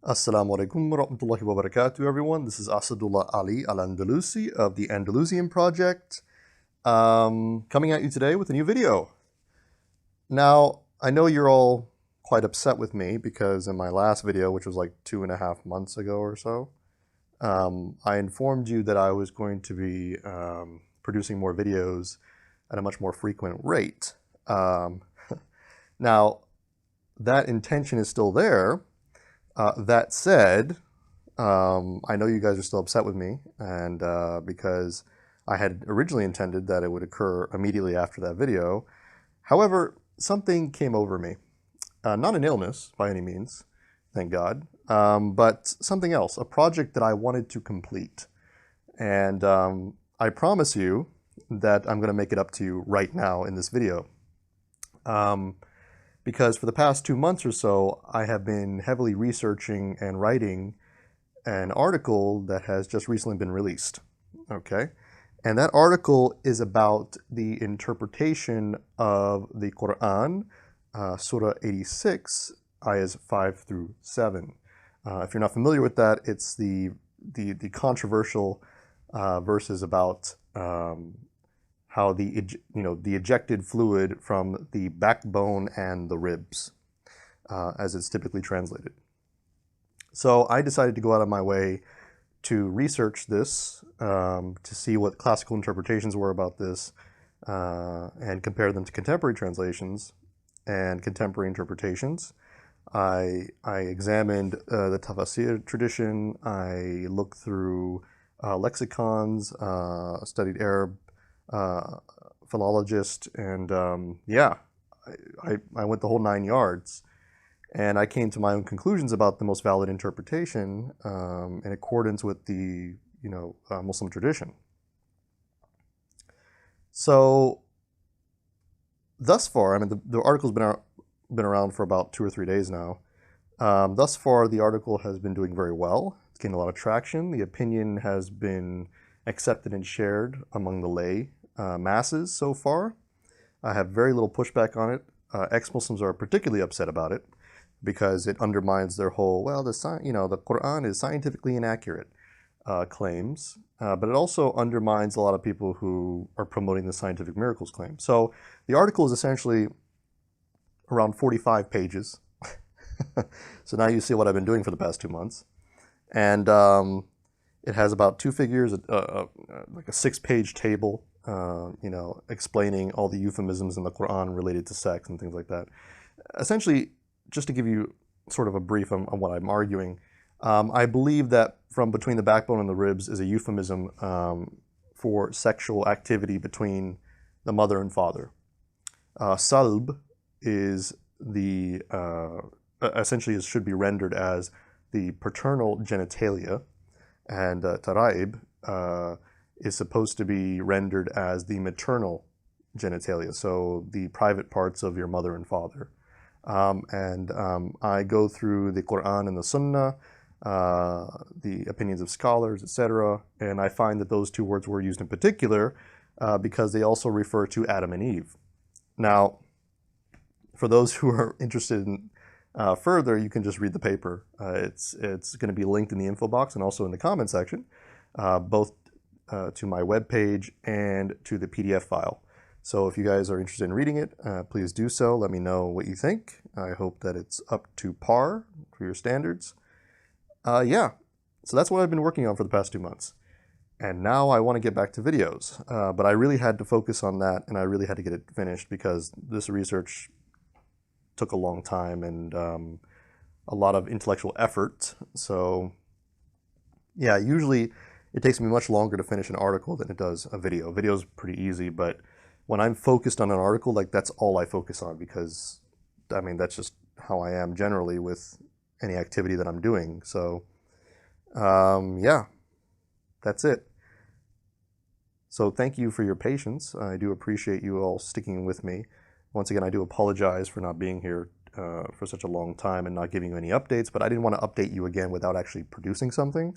Assalamu alaikum wa rahmatullahi wa barakatuh, everyone. This is Asadullah Andalusi of the Andalusian project, coming at you today with a new video. Now, I know you're all quite upset with me because in my last video, which was like 2.5 months ago or so, I informed you that I was going to be producing more videos at a much more frequent rate. Now, that intention is still there. That said, I know you guys are still upset with me, and because I had originally intended that it would occur immediately after that video. However, something came over me. Not an illness by any means, thank God, but something else, a project that I wanted to complete. And I promise you that I'm going to make it up to you right now in this video. Because for the past 2 months or so, I have been heavily researching and writing an article that has just recently been released, okay? And that article is about the interpretation of the Quran, Surah 86, ayahs 5 through 7. If you're not familiar with that, it's the controversial verses about how the ejected fluid from the backbone and the ribs, as it's typically translated. So I decided to go out of my way to research this, to see what classical interpretations were about this, and compare them to contemporary translations and contemporary interpretations. I examined the tafsir tradition. I looked through lexicons, studied Arab, philologist, and yeah, I went the whole 9 yards, and I came to my own conclusions about the most valid interpretation in accordance with the Muslim tradition. So thus far, I mean, the article's been around for about 2 or 3 days now. Thus far, the article has been doing very well. It's gained a lot of traction. The opinion has been accepted and shared among the lay masses so far. I have very little pushback on it. Ex-Muslims are particularly upset about it because it undermines their whole, well, the Quran is scientifically inaccurate claims, but it also undermines a lot of people who are promoting the scientific miracles claim. So the article is essentially around 45 pages. So now you see what I've been doing for the past 2 months. And it has about 2 figures, like a 6-page table, explaining all the euphemisms in the Quran related to sex and things like that. Essentially, just to give you sort of a brief on what I'm arguing, I believe that from between the backbone and the ribs is a euphemism for sexual activity between the mother and father. Salb is the, essentially should be rendered as the paternal genitalia, and taraib is supposed to be rendered as the maternal genitalia, so the private parts of your mother and father. I go through the Quran and the Sunnah, the opinions of scholars, etc., and I find that those 2 words were used in particular because they also refer to Adam and Eve. Now, for those who are interested in further, you can just read the paper. It's going to be linked in the info box and also in the comment section, both to my webpage and to the PDF file. So if you guys are interested in reading it, please do so. Let me know what you think. I hope that it's up to par for your standards. Yeah, so that's what I've been working on for the past 2 months. And now I want to get back to videos. But I really had to focus on that, and I really had to get it finished because this research took a long time and a lot of intellectual effort. So yeah, usually it takes me much longer to finish an article than it does a video. A video is pretty easy, but when I'm focused on an article, like that's all I focus on because, I mean, that's just how I am generally with any activity that I'm doing. So yeah, that's it. So thank you for your patience. I do appreciate you all sticking with me. Once again, I do apologize for not being here for such a long time and not giving you any updates, but I didn't want to update you again without actually producing something.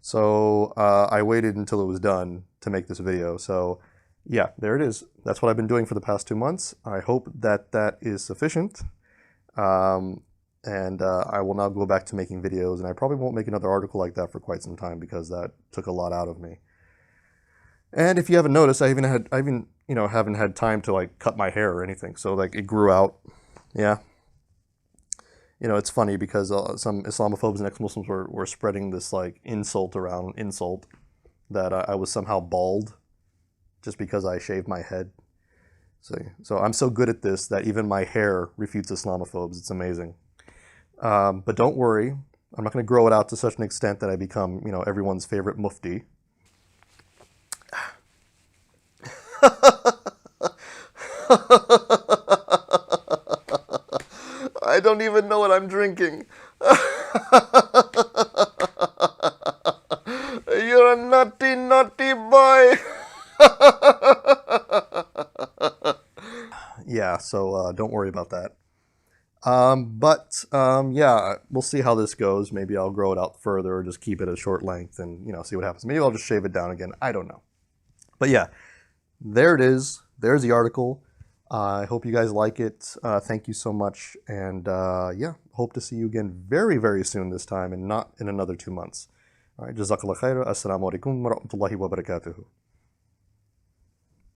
So I waited until it was done to make this video. So yeah, there it is. That's what I've been doing for the past 2 months. I hope that that is sufficient. I will now go back to making videos, and I probably won't make another article like that for quite some time because that took a lot out of me. And if you haven't noticed, I even haven't had time to like cut my hair or anything. So like it grew out. Yeah. It's funny because some Islamophobes and ex-Muslims were spreading this like insult that I was somehow bald just because I shaved my head. So I'm so good at this that even my hair refutes Islamophobes. It's amazing. But don't worry, I'm not going to grow it out to such an extent that I become, everyone's favorite mufti. I don't even know what I'm drinking. You're a naughty, naughty boy. Yeah, so don't worry about that. Yeah, we'll see how this goes. Maybe I'll grow it out further or just keep it a short length and, see what happens. Maybe I'll just shave it down again. I don't know. But yeah, there it is. There's the article. I hope you guys like it. Thank you so much. And yeah, hope to see you again very, very soon this time and not in another 2 months. All right, JazakAllah Khayr. Assalamu alaikum wa rahmatullahi wa barakatuhu.